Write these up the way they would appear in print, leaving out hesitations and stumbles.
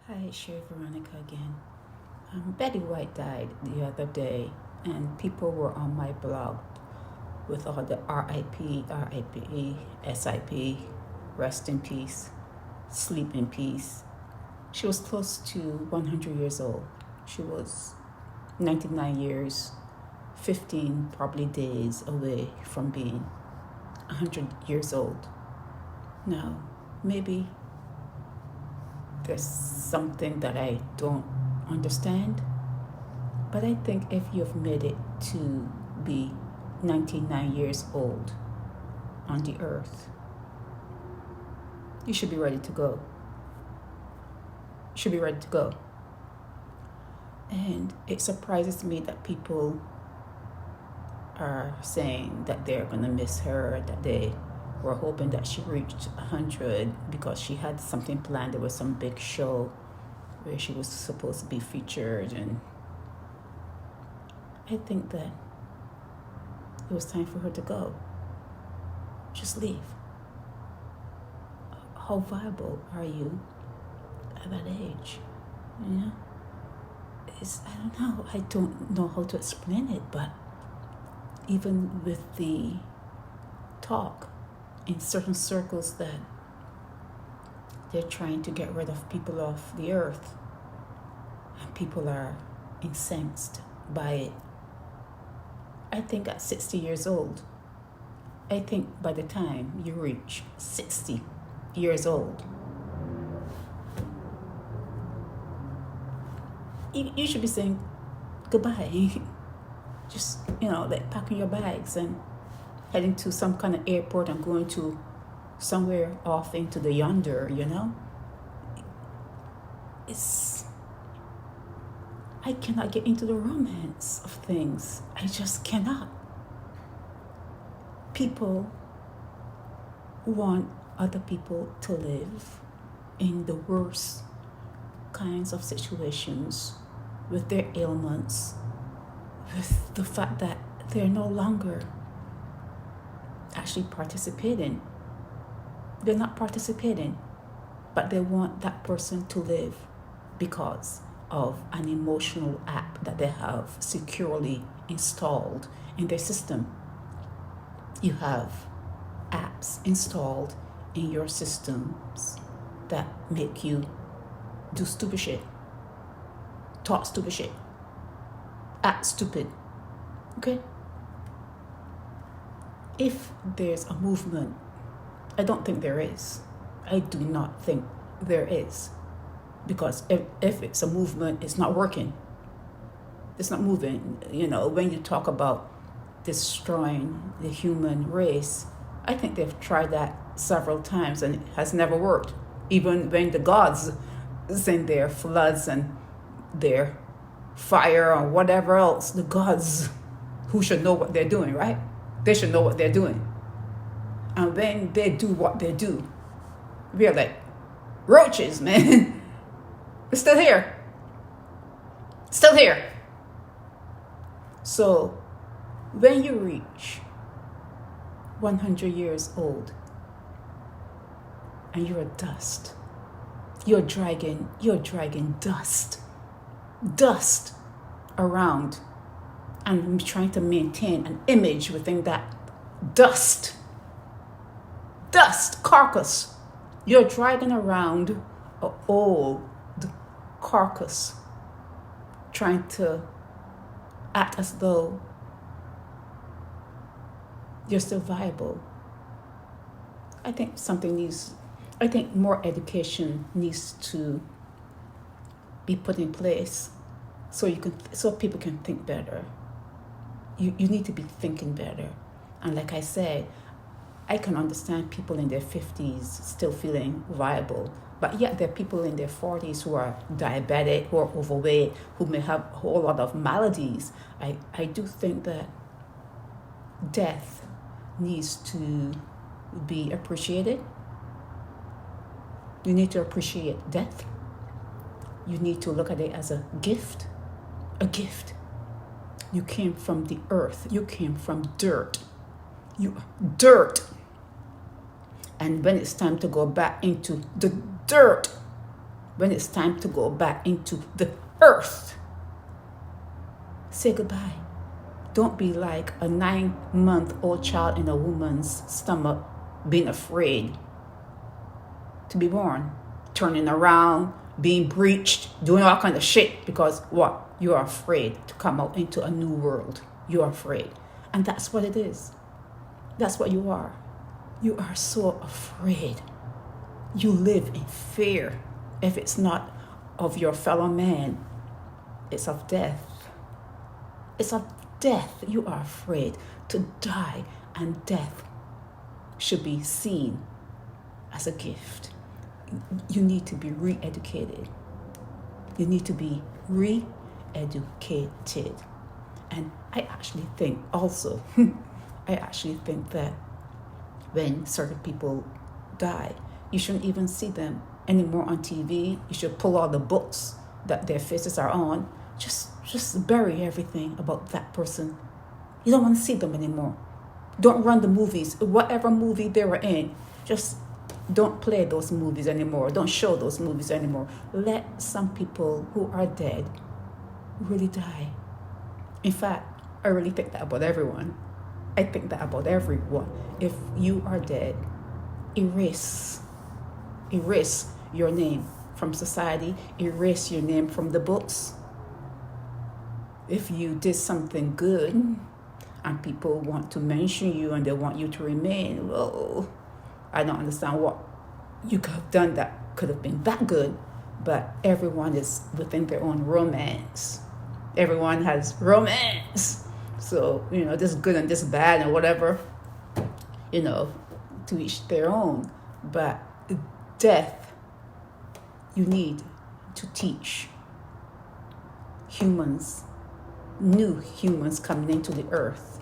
Hi, it's Sherry Veronica again. Betty White died the other day, and people were on my blog with all the RIP, RIP, SIP, rest in peace, sleep in peace. She was close to 100 years old. She was 99 years, 15 probably days away from being 100 years old. Now, maybe there's something that I don't understand, but I think if you've made it to be 99 years old on the earth, you should be ready to go. You should be ready to go. And it surprises me that people are saying that they're going to miss her, that they were hoping that she reached 100 because she had something planned. There was some big show where she was supposed to be featured, and I think that it was time for her to go. Just leave. How viable are you at that age? You know? I don't know how to explain it, but even with the talk in certain circles that they're trying to get rid of people off the earth, and people are incensed by it. I think at 60 years old, I think by the time you reach 60 years old, you should be saying goodbye. Just, like packing your bags and heading to some kind of airport and going to somewhere off into the yonder, I cannot get into the romance of things. I just cannot. People want other people to live in the worst kinds of situations with their ailments, with the fact that they're no longer actually participating. They're not participating, but they want that person to live because of an emotional app that they have securely installed in their system. You have apps installed in your systems that make you do stupid shit, talk stupid shit, act stupid. Okay? If there's a movement, I don't think there is. I do not think there is. Because if it's a movement, it's not working. It's not moving. When you talk about destroying the human race, I think they've tried that several times and it has never worked. Even when the gods send their floods and their fire or whatever else, the gods who should know what they're doing, right? They should know what they're doing. And when they do what they do, we are like roaches, man. It's still here. Still here. So when you reach 100 years old and you're a dust, you're dragging dust around and trying to maintain an image within that dust carcass. You're dragging around an old carcass, trying to act as though you're still viable. I think more education needs to be put in place so people can think better. You need to be thinking better. And like I said, I can understand people in their 50s still feeling viable, but yet there are people in their 40s who are diabetic, who are overweight, who may have a whole lot of maladies. I do think that death needs to be appreciated. You need to appreciate death. You need to look at it as a gift. A gift. You came from the earth. You came from dirt. And when it's time to go back into the dirt, when it's time to go back into the earth, say goodbye. Don't be like a 9-month-old child in a woman's stomach, being afraid to be born, turning around, being breached, doing all kind of shit because what? You are afraid to come out into a new world. You are afraid. And that's what it is. That's what you are. You are so afraid. You live in fear. If it's not of your fellow man, it's of death. It's of death. You are afraid to die, and death should be seen as a gift. You need to be re-educated. You need to be re-educated. And I actually think also, that when certain people die, you shouldn't even see them anymore on TV. You should pull all the books that their faces are on. Just bury everything about that person. You don't want to see them anymore. Don't run the movies. Whatever movie they were in, just don't play those movies anymore. Don't show those movies anymore. Let some people who are dead really die. In fact, I really think that about everyone. I think that about everyone. If you are dead, erase your name from society. Erase your name from the books. If you did something good and people want to mention you and they want you to remain, well, I don't understand what you could have done that could have been that good, but everyone is within their own romance. Everyone has romance. So, this good and this bad and whatever, to each their own. But death, you need to teach humans, new humans coming into the earth,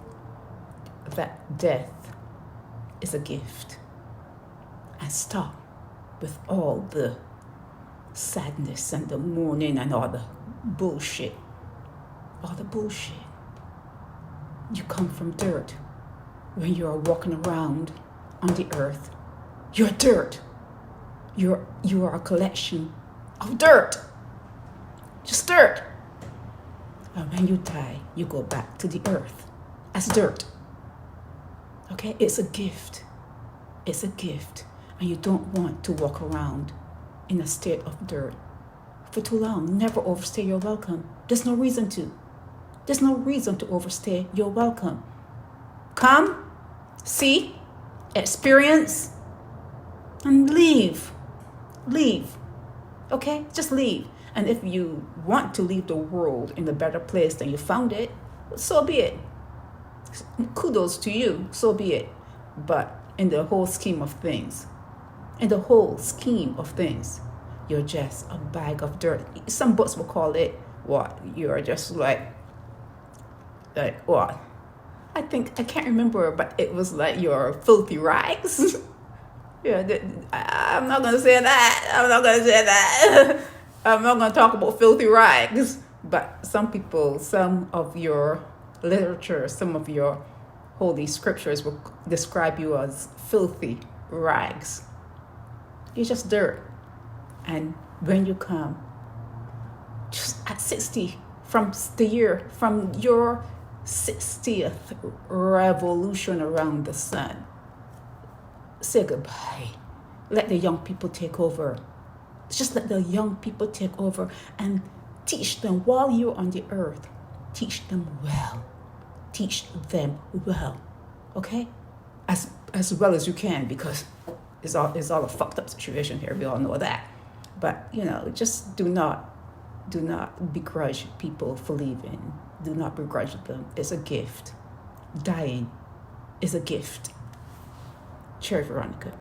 that death is a gift. And stop with all the sadness and the mourning and all the bullshit. All the bullshit. You come from dirt. When you are walking around on the earth, you're dirt. You are a collection of dirt. Just dirt. And when you die, you go back to the earth as dirt. Okay? It's a gift. It's a gift. And you don't want to walk around in a state of dirt for too long. Never overstay your welcome. There's no reason to. There's no reason to overstay your welcome. Come, see, experience, and leave. Leave. Okay? Just leave. And if you want to leave the world in a better place than you found it, so be it. Kudos to you. So be it. But in the whole scheme of things, you're just a bag of dirt. Some books will call it what? You're just like what? I can't remember, but it was like your filthy rags. Yeah, I'm not going to say that. I'm not going to talk about filthy rags. But some people, some of your literature, some of your holy scriptures will describe you as filthy rags. You're just dirt. And when you come, just at 60, from your 60th revolution around the sun, say goodbye. Let the young people take over. Just let the young people take over and teach them while you're on the earth. Teach them well. Teach them well. Okay? As well as you can, because it's all a fucked up situation here. We all know that. But, just do not begrudge people for leaving. Do not begrudge them. It's a gift. Dying is a gift. Cheers, Veronica.